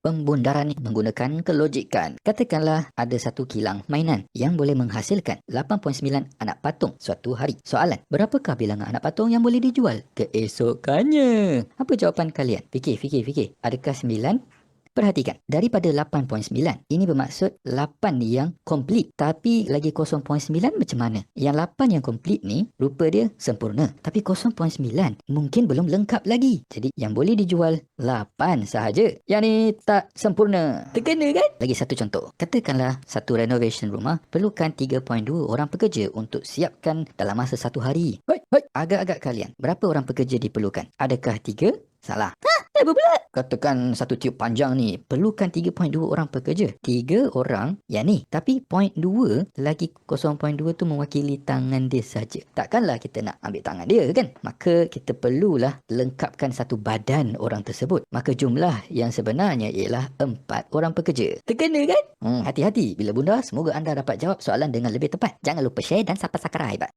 Pembundaran ni menggunakan kelojikan. Katakanlah ada satu kilang mainan yang boleh menghasilkan 8.9 anak patung suatu hari. Soalan, berapakah bilangan anak patung yang boleh dijual keesokannya? Apa jawapan kalian? Fikir. Adakah 9? Perhatikan, daripada 8.9, ini bermaksud 8 yang komplit. Tapi lagi 0.9 macam mana? Yang 8 yang komplit ni, rupa dia sempurna. Tapi 0.9 mungkin belum lengkap lagi. Jadi yang boleh dijual 8 sahaja. Yang ni tak sempurna. Terkena kan? Lagi satu contoh. Katakanlah satu renovation rumah perlukan 3.2 orang pekerja untuk siapkan dalam masa satu hari. Hoi, agak-agak kalian, berapa orang pekerja diperlukan? Adakah 3? Salah. Berapa pula? Katakan satu tiup panjang ni perlukan 3.2 orang pekerja. 3 orang yang ni. Tapi 0.2 lagi 0.2 tu mewakili tangan dia saja. Takkanlah kita nak ambil tangan dia kan? Maka kita perlulah lengkapkan satu badan orang tersebut. Maka jumlah yang sebenarnya ialah 4 orang pekerja. Terkena kan? Hati-hati bila bunda. Semoga anda dapat jawab soalan dengan lebih tepat. Jangan lupa share dan subscribe.